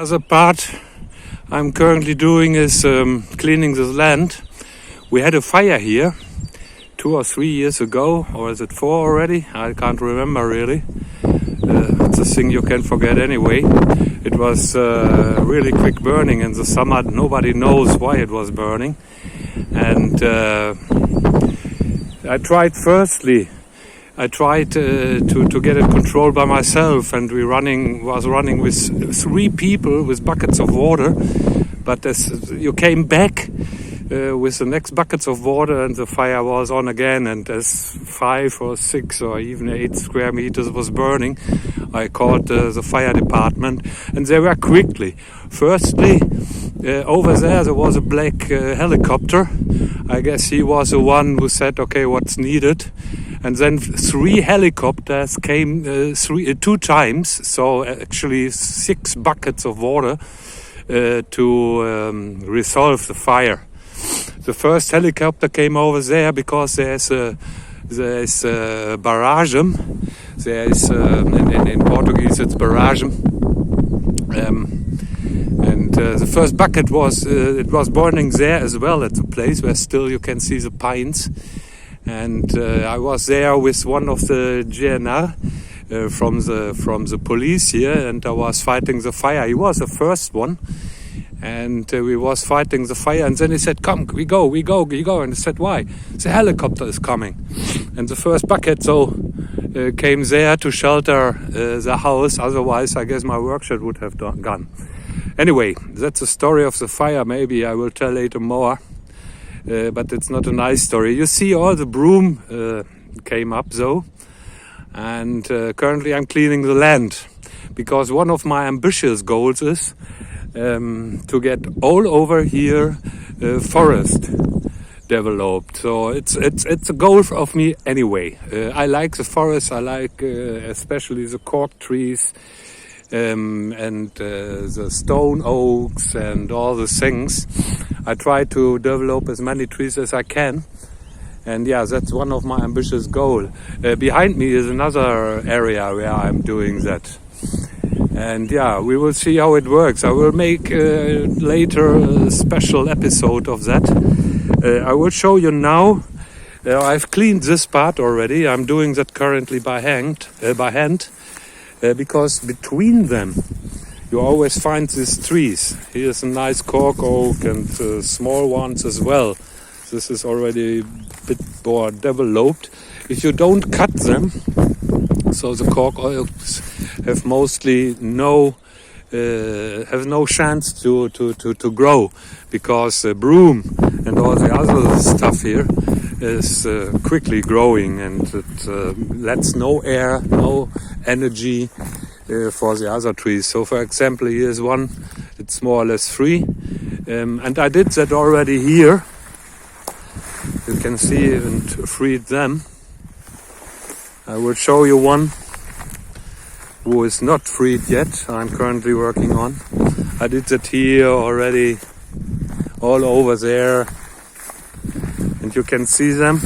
Other part I'm currently doing is cleaning the land. We had a fire here 2 or 3 years ago, or is it 4 already? I can't remember really. It's a thing you can forget anyway. It was really quick burning in the summer. Nobody knows why it was burning. And I tried to get it controlled by myself, and was running with 3 people with buckets of water. But as you came back with the next buckets of water, and the fire was on again, and as 5 or 6 or even 8 square meters was burning, I called the fire department, and they were quickly. Firstly, over there was a black helicopter. I guess he was the one who said, okay, what's needed. And then 3 helicopters came 2 times, so actually 6 buckets of water to resolve the fire. The first helicopter came over there because there's a barrage. There is in Portuguese it's barrage. The first bucket was burning there as well, at the place where still you can see the pines. And I was there with one of the GNR from the police here, and I was fighting the fire. He was the first one, and we was fighting the fire. And then he said, "Come, we go." And I said, "Why?" The helicopter is coming. And the first bucket came there to shelter the house. Otherwise, I guess my workshop would have gone. Anyway, that's the story of the fire. Maybe I will tell later more. But it's not a nice story. You see all the broom came up though, and currently I'm cleaning the land, because one of my ambitious goals is to get all over here forest developed. So it's a goal of me anyway. I like the forest. I like especially the cork trees. And the stone oaks and all the things. I try to develop as many trees as I can. And yeah, that's one of my ambitious goals. Behind me is another area where I'm doing that. And yeah, we will see how it works. I will make later a special episode of that. I will show you now. I've cleaned this part already. I'm doing that currently by hand. Because between them you always find these trees. Here's a nice cork oak and small ones as well. This is already a bit more developed. If you don't cut them, so the cork oaks have mostly no chance to grow, because broom and all the other stuff here is quickly growing, and it lets no air, no energy for the other trees. So for example, here's one, it's more or less free, and I did that already here. You can see and freed them. I will show you one who is not freed yet. I'm currently working on. I did that here already, all over there, and you can see them.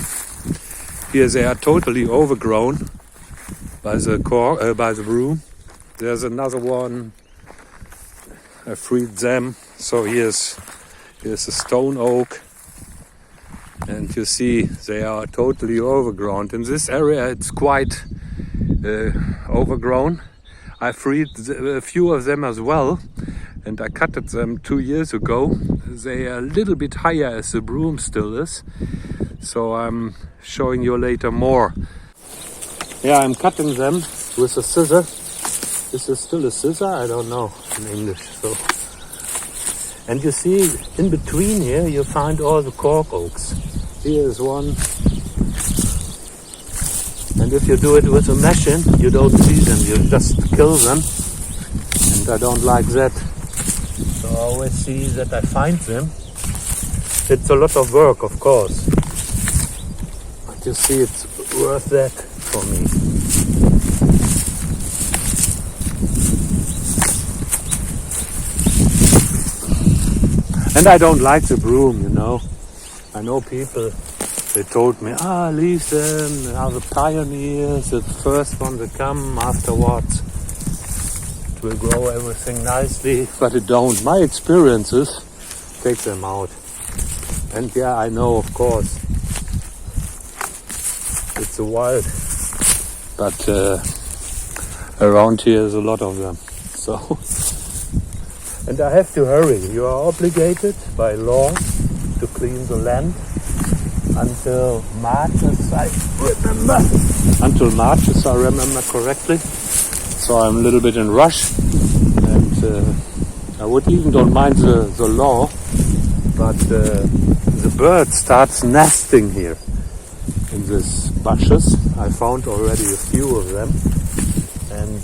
Here they are totally overgrown by the broom. There's another one. I freed them. So here's a stone oak, and you see they are totally overgrown. In this area it's quite overgrown. I freed a few of them as well, and I cutted them 2 years ago. They are a little bit higher as the broom still is, so I'm showing you later more. Yeah, I'm cutting them with a scissor. This is still a scissor? I don't know in English. So, and you see in between here you find all the cork oaks. Here is one. And if you do it with a machine, you don't see them, you just kill them. And I don't like that. So I always see that I find them. It's a lot of work, of course. But you see, it's worth that for me. And I don't like the broom, you know. I know people, they told me, leave them, they are the pioneers, the first one to come afterwards. it will grow everything nicely, but it don't. My experience is take them out. And yeah, I know, of course, it's a wild, but around here is a lot of them. So, and I have to hurry. You are obligated by law to clean the land until March, as I remember. Until March, as I remember correctly. So I'm a little bit in rush, and I would even don't mind the law, but the bird starts nesting here in these bushes. I found already a few of them, and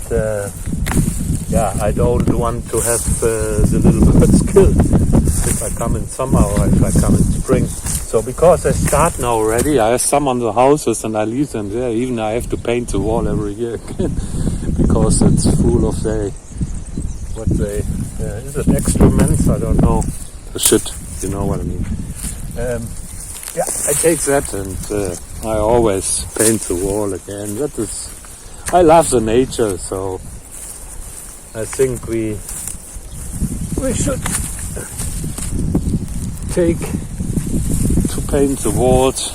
yeah, I don't want to have the little birds killed if I come in summer or if I come in spring. So because they start now already, I have some on the houses and I leave them there. Even I have to paint the wall every year again because it's full of is it excrements? I don't know. Shit, you know what I mean. Yeah, I take that and I always paint the wall again. I love the nature, so I think we should take to paint the walls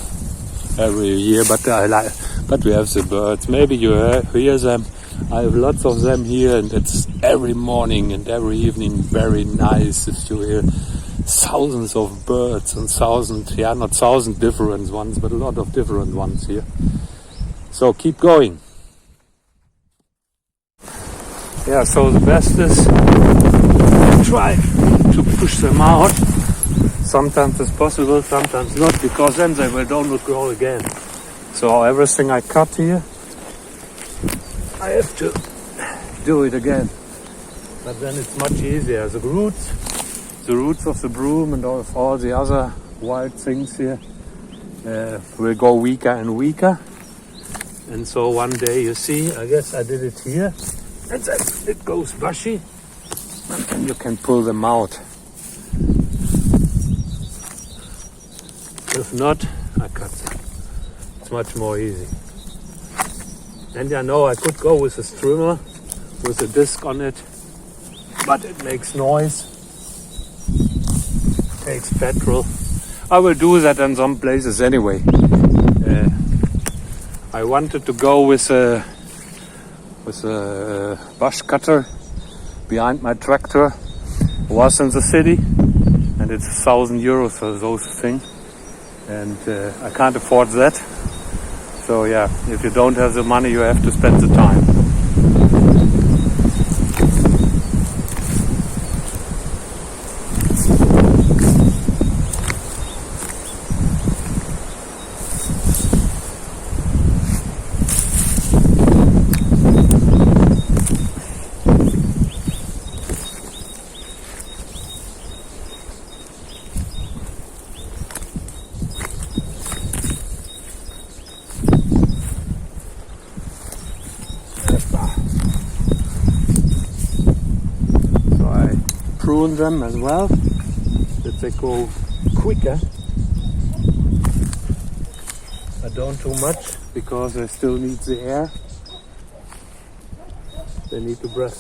every year. But we have the birds. Maybe you hear them. I have lots of them here, and it's every morning and every evening very nice if you hear thousands of birds and not thousand different ones, but a lot of different ones here. So keep going. Yeah, so the best is try to push them out. Sometimes it's possible, sometimes not, because then they don't grow again. So everything I cut here, I have to do it again. But then it's much easier. The roots of the broom and all the other wild things here will go weaker and weaker. And so one day, you see, I guess I did it here, and then it goes bushy, and then you can pull them out. If not, I cut them. It's much more easy. And I know I could go with a trimmer, with a disc on it, but it makes noise, takes petrol. I will do that in some places anyway. I wanted to go with a bush cutter behind my tractor. I was in the city, and it's €1,000 for those things, and I can't afford that. So yeah, if you don't have the money, you have to spend the time. Prune them as well, that they go quicker. I don't too much because they still need the air. They need to breathe.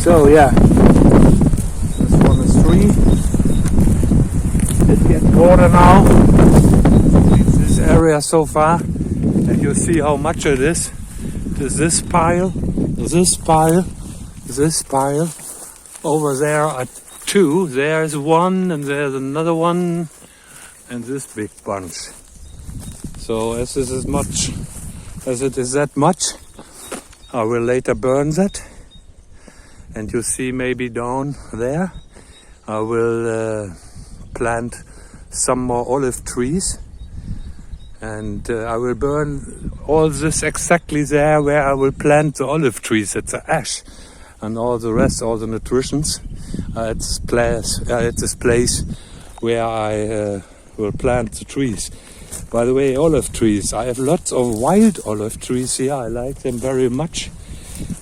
So yeah, this one is 3. It gets water now. This area so far, and you see how much it is. There's this pile, this pile, this pile. Over there are 2. There's 1, and there's another one, and this big bunch. So as this is much, as it is that much, I will later burn that. And you see maybe down there, I will plant some more olive trees. And I will burn all this exactly there where I will plant the olive trees. It's the ash and all the rest, all the nutritions. at this place where I will plant the trees. By the way, olive trees. I have lots of wild olive trees here. I like them very much.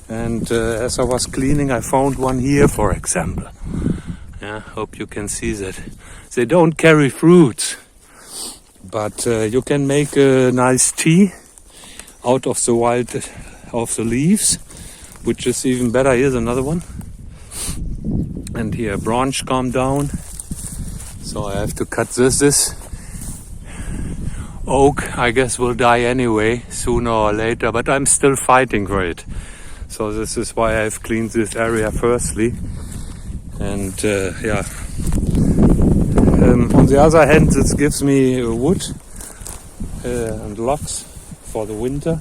And as I was cleaning, I found one here, for example. Yeah, hope you can see that. They don't carry fruits, but you can make a nice tea out of the leaves, which is even better. Here's another one. And here a branch come down. So I have to cut this. This oak, I guess, will die anyway, sooner or later, but I'm still fighting for it. So this is why I've cleaned this area firstly. And on the other hand, this gives me wood and logs for the winter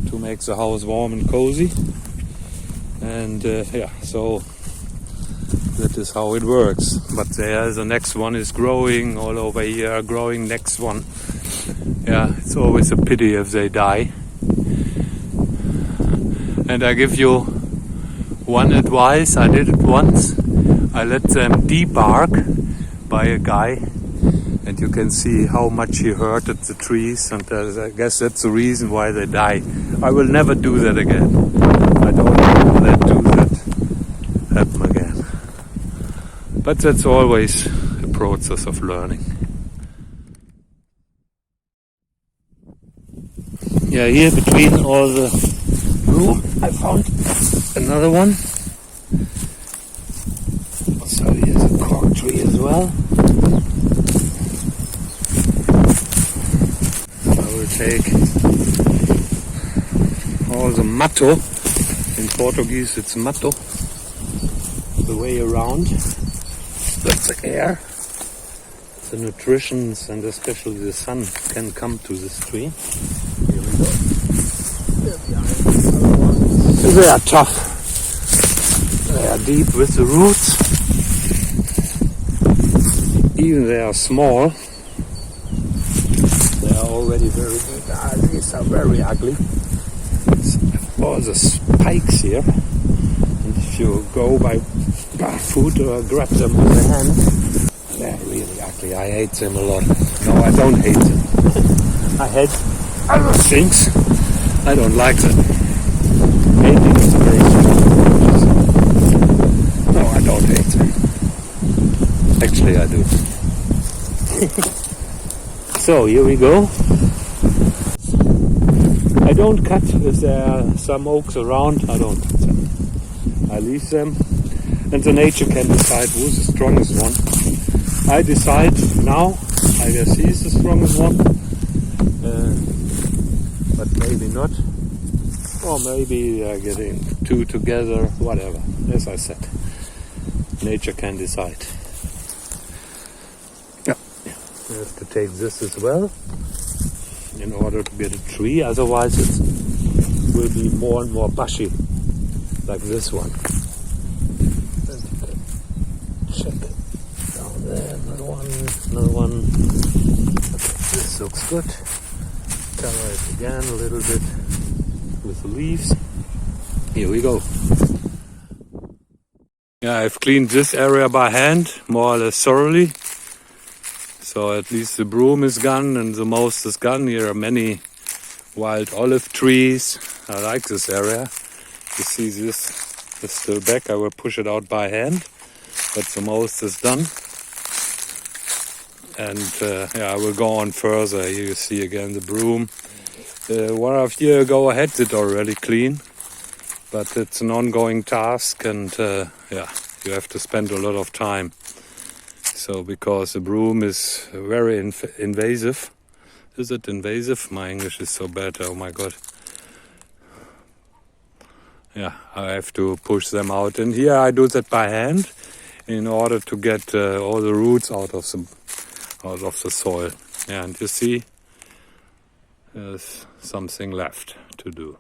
to make the house warm and cozy. And so that is how it works. But the next one is growing all over here, growing next one. Yeah, it's always a pity if they die. And I give you one advice. I did it once. I let them debark by a guy, and you can see how much he hurted the trees, and I guess that's the reason why they die. I will never do that again. I don't want to do that happen again. But that's always a process of learning. Yeah, here between all the broom, I found another one. So here's a cork tree as well. I will take all the mato. In Portuguese it's mato. The way around. That's the air. The nutrition and especially the sun can come to this tree. Here we go. They are tough. They are deep with the roots. Even they are small. They are already very big. These are very ugly. All the spikes here. And if you go by barefoot or grab them with a hand, they're really ugly. I hate them a lot. No, I don't hate them. I hate other things. I don't like them. Hating is a very strong word. No, I don't hate them. Actually, I do. So, here we go. I don't cut if there are some oaks around. I don't cut them. I leave them. And the nature can decide who's the strongest one. I decide now. I guess he's the strongest one. But maybe not. Or maybe they're getting two together, whatever. As I said, nature can decide. Yeah, we have to take this as well in order to get a tree. Otherwise, it will be more and more bushy, like this one. And you can check down there. Another one. Okay, this looks good. Cover it again a little bit with the leaves. Here we go. Yeah, I've cleaned this area by hand, more or less thoroughly. So at least the broom is gone and the most is gone. Here are many wild olive trees. I like this area. You see this is still back. I will push it out by hand, but the most is done. And I will go on further. Here you see again the broom. 1 or 2 years ago I had it already clean, but it's an ongoing task, and you have to spend a lot of time. So because the broom is very invasive. Is it invasive? My English is so bad, oh my god. Yeah, I have to push them out, and here I do that by hand in order to get all the roots out of the soil. Yeah, and you see there's something left to do.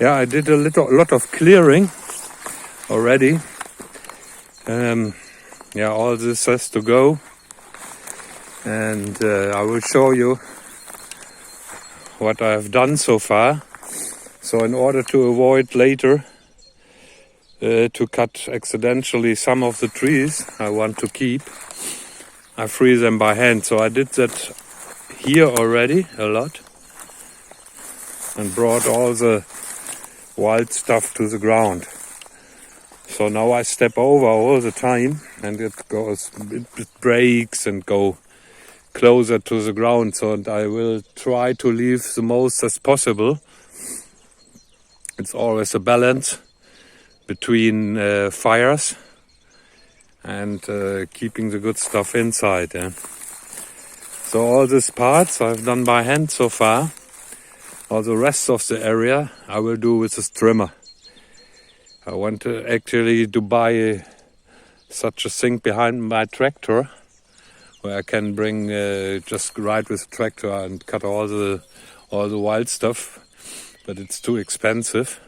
Yeah, I did a lot of clearing already. Yeah, all this has to go, and I will show you what I have done so far. So in order to avoid later to cut accidentally some of the trees I want to keep, I freeze them by hand. So I did that here already a lot and brought all the wild stuff to the ground. So now I step over all the time and it breaks and go closer to the ground. So I will try to leave the most as possible. It's always a balance between fires and keeping the good stuff inside. Yeah. So all these parts I've done by hand so far. All the rest of the area I will do with a trimmer. I want to actually buy such a thing behind my tractor, where I can bring just ride with the tractor and cut all the wild stuff, but it's too expensive.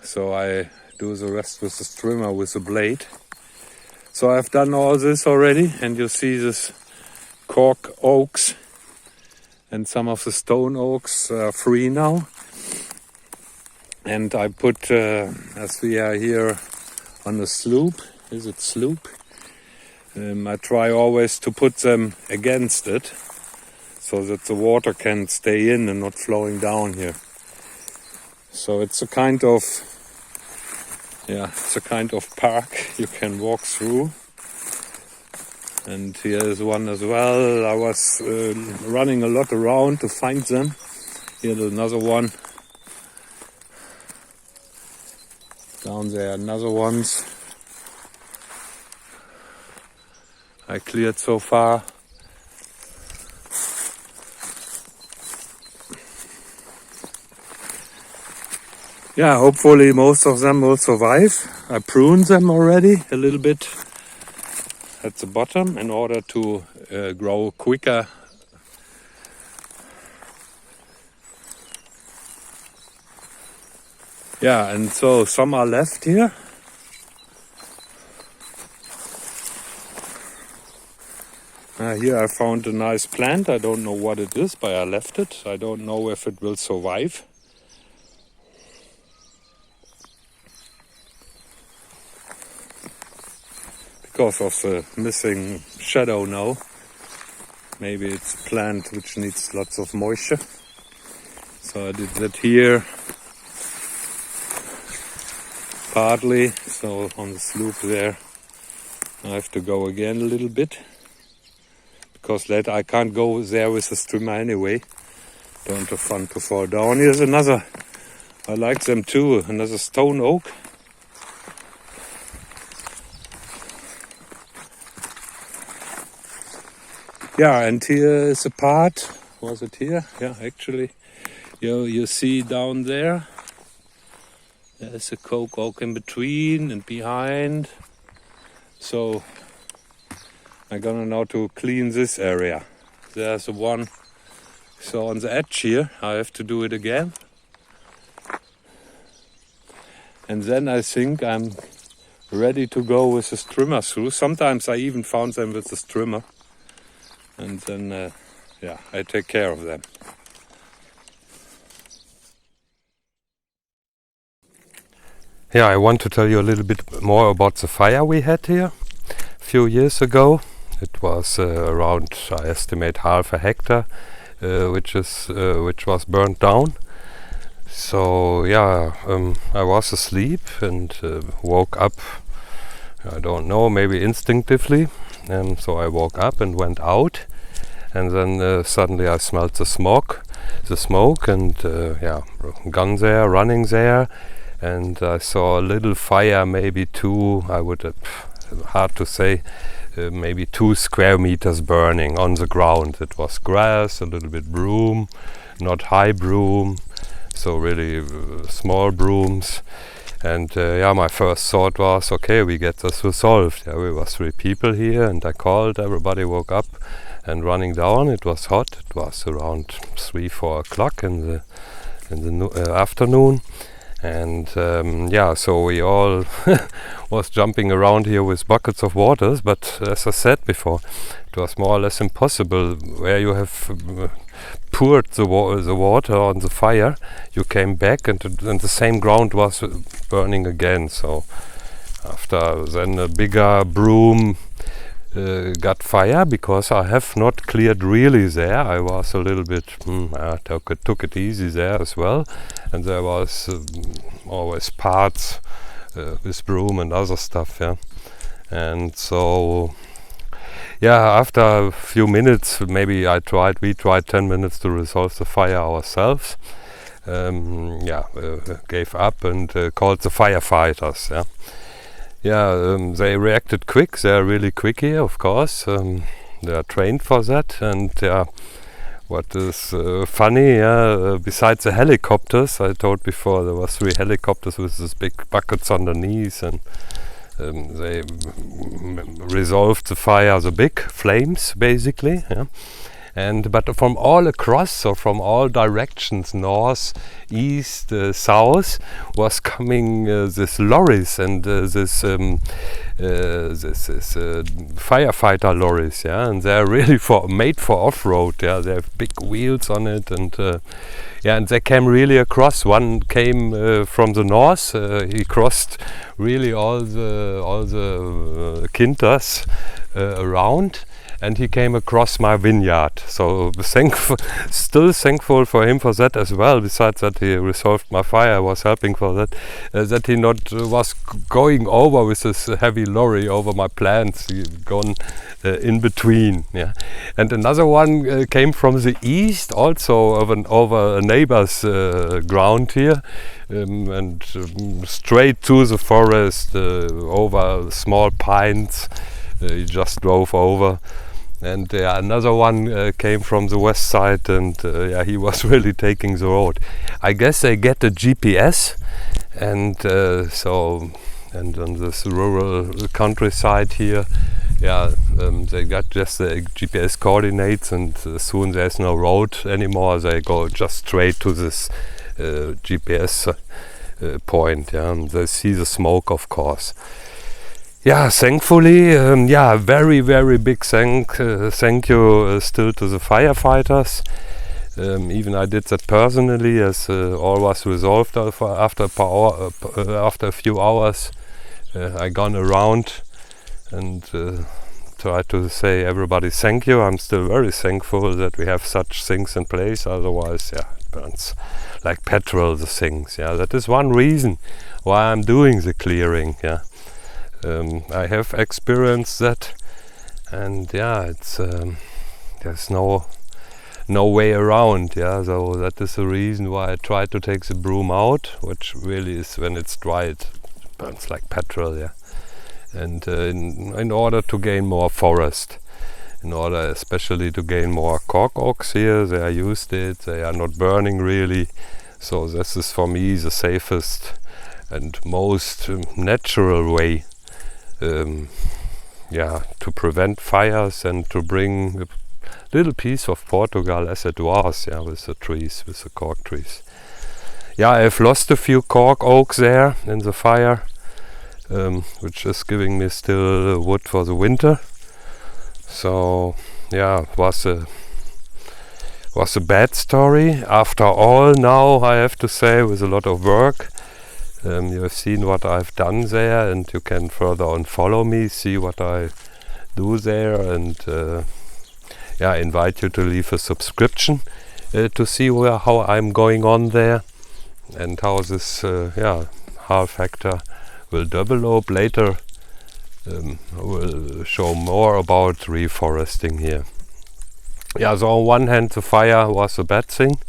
So I do the rest with the trimmer with the blade. So I've done all this already, and you see this cork oaks and some of the stone oaks are free now. And I put, as we are here on the slope, is it slope? I try always to put them against it, so that the water can stay in and not flowing down here. So it's a kind of, park you can walk through. And here is one as well. I was running a lot around to find them. Here's another one. Down there, another ones I cleared so far. Yeah, hopefully most of them will survive. I pruned them already a little bit at the bottom in order to grow quicker. Yeah, and so some are left here. Here I found a nice plant. I don't know what it is, but I left it. I don't know if it will survive. Because of the missing shadow now. Maybe it's a plant which needs lots of moisture. So I did that here. Partly, so on the slope there I have to go again a little bit, because later I can't go there with the trimmer anyway. Don't have fun to fall down. Here's another, I like them too, another stone oak. Yeah, and here is a part, was it here? Yeah, actually, you see down there. There's a coke oak in between and behind. So I'm gonna now to clean this area. There's one. So on the edge here, I have to do it again. And then I think I'm ready to go with the trimmer through. Sometimes I even found them with the trimmer. And then, I take care of them. Yeah, I want to tell you a little bit more about the fire we had here a few years ago. It was around, I estimate, half a hectare, which was burnt down. So I was asleep and woke up. I don't know, maybe instinctively. And so I woke up and went out, and then suddenly I smelled the smoke, and gun there, running there. And I saw a little fire, maybe hard to say, maybe 2 square meters burning on the ground. It was grass, a little bit broom, not high broom, so really small brooms. And my first thought was, okay, we get this resolved. Yeah, we were 3 people here, and I called, everybody woke up and running down. It was hot, it was around 3-4 o'clock in in the afternoon. And yeah, so we all was jumping around here with buckets of waters, but as I said before, it was more or less impossible. Where you have poured the water on the fire, you came back and the same ground was burning again. So after then a bigger broom got fire, because I have not cleared really there. I was a little bit I took it easy there as well, and there was always parts with broom and other stuff, yeah. And so yeah, after a few minutes, maybe we tried 10 minutes to resolve the fire ourselves. Gave up and called the firefighters, yeah. They reacted quick. They are really quick here, of course. They are trained for that. And what is funny, besides the helicopters, I told before there were 3 helicopters with these big buckets underneath, and they resolved the fire, the big flames, basically. Yeah. But from all across, so from all directions, north, east, south, was coming this lorries and this firefighter lorries, yeah, and they're really made for off-road. Yeah, they have big wheels on it, and and they came really across. One came from the north. He crossed really all the quintas around. And he came across my vineyard, so still thankful for him for that as well. Besides that, he resolved my fire. I was helping for that. That he not was going over with this heavy lorry over my plants. He gone in between. Yeah, and another one came from the east, also over a neighbor's ground here, and straight to the forest, over small pines. He just drove over. And another one came from the west side, and he was really taking the road. I guess they get a GPS, and and on this rural countryside here, they got just the GPS coordinates, and soon there's no road anymore. They go just straight to this GPS point. Yeah, and they see the smoke, of course. Yeah, thankfully, very, very big thank you still to the firefighters. Even I did that personally, as all was resolved after a few hours. I gone around and tried to say everybody thank you. I'm still very thankful that we have such things in place. Otherwise, it burns like petrol, the things. Yeah, that is one reason why I'm doing the clearing. Yeah. I have experienced that, and it's there's no way around. Yeah, so that is the reason why I try to take the broom out, which really is, when it's dry, it burns like petrol. Yeah, and in order to gain more forest, in order especially to gain more cork oaks here, they are used it. They are not burning really, so this is for me the safest and most natural way. To prevent fires and to bring a little piece of Portugal as it was, with the trees, with the cork trees. Yeah, I've lost a few cork oaks there in the fire, which is giving me still wood for the winter. So it was a bad story. After all, now I have to say, with a lot of work. You have seen what I've done there, and you can further on follow me, see what I do there, and invite you to leave a subscription to see how I'm going on there, and how this half hectare will develop later. We'll show more about reforesting here. Yeah, so on one hand the fire was a bad thing.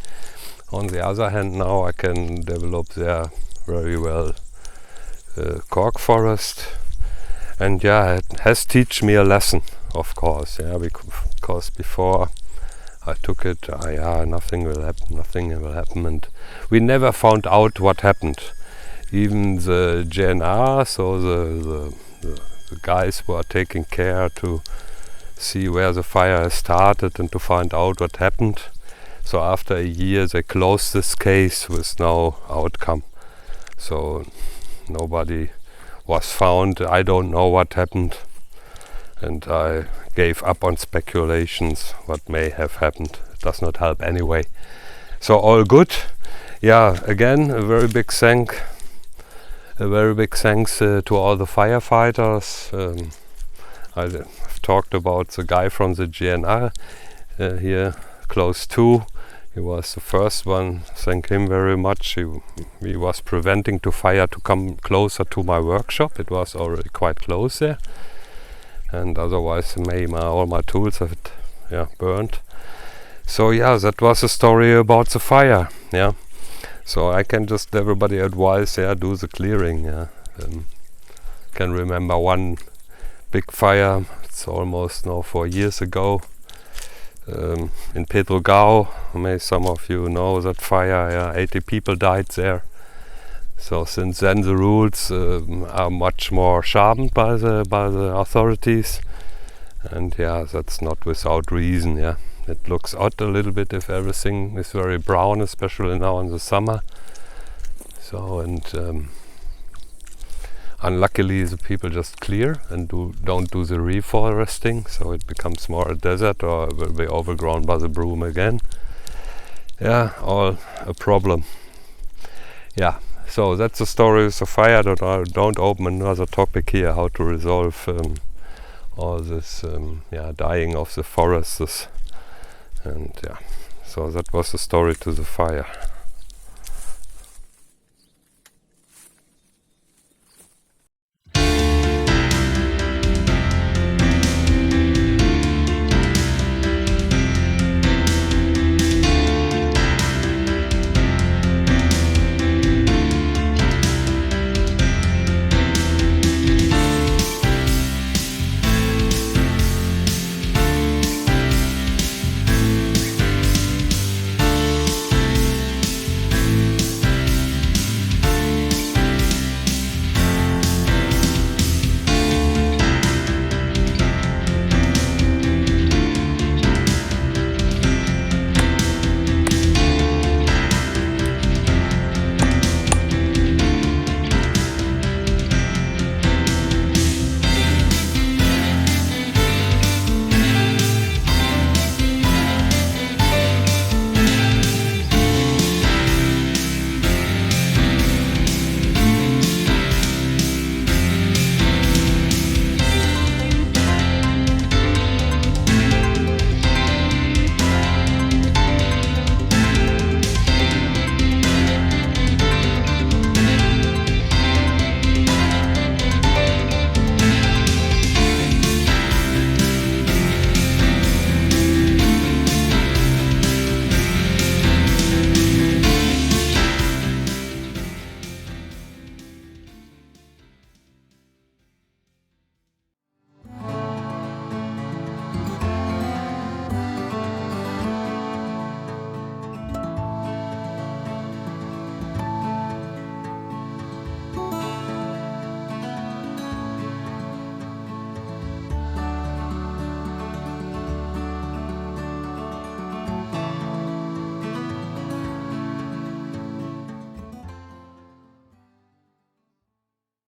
On the other hand, now I can develop there very well cork forest, and it has taught me a lesson, of course, because before I took it, nothing will happen, and we never found out what happened. Even the GNR, so the guys who are taking care to see where the fire has started and to find out what happened, So after a year they closed this case with no outcome. So nobody was found. I don't know what happened, and I gave up on speculations what may have happened. It does not help anyway. So all good. Yeah, again a very big thanks to all the firefighters. I've talked about the guy from the GNR here close to. He was the first one. Thank him very much. He was preventing the fire to come closer to my workshop. It was already quite close there, and otherwise all my tools have burned. So yeah, that was a story about the fire. Yeah, so I can just everybody advise, do the clearing. Can remember one big fire. It's almost now 4 years ago. In Portugal, may some of you know that fire. 80 people died there. So since then the rules are much more sharpened by the authorities, and that's not without reason. It looks odd a little bit if everything is very brown, especially now in the summer. So unluckily the people just clear and don't do the reforesting, so it becomes more a desert, or it will be overgrown by the broom again. All a problem. So that's the story of the fire. Don't open another topic here, how to resolve all this dying of the forests. And so that was the story to the fire.